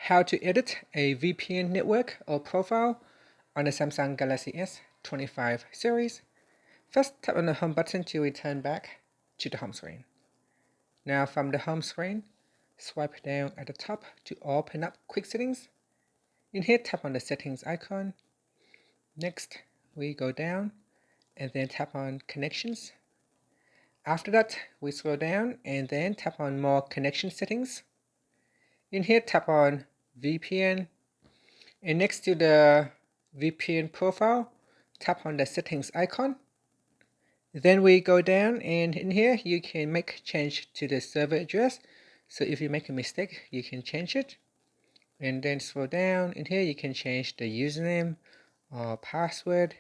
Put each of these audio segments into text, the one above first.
how to edit a VPN network or profile on the Samsung Galaxy S25 series. First, tap on the home button to return back to the home screen. Now from the home screen, swipe down at the top to open up quick settings. In here, tap on the settings icon. Next, we go down and then tap on connections. After that, we scroll down and then tap on more connection settings. In here, tap on VPN, and next to the VPN profile, tap on the settings icon. Then we go down, and in here you can make change to the server address. So if you make a mistake, you can change it. And then scroll down. In here you can change the username or password.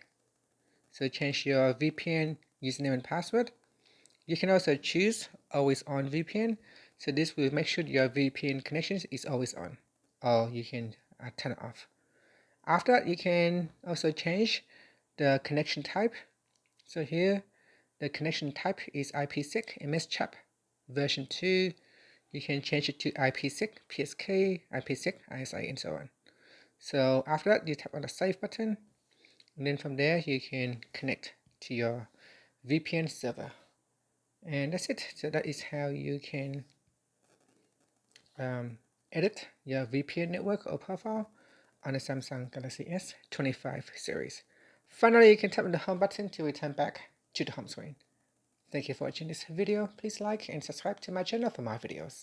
So change your VPN username and password. You can also choose always on VPN. So this will make sure your VPN connection is always on, or you can turn it off. After that, you can also change the connection type. So here, the connection type is IPsec MSCHAP version 2. You can change it to IPsec PSK, IPsec ISI, and so on. So after that, you tap on the save button, and then from there you can connect to your VPN server. And that's it. So that is how you can edit your VPN network or profile on the Samsung Galaxy S25 series. Finally, you can tap on the home button to return back to the home screen. Thank you for watching this video. Please like and subscribe to my channel for more videos.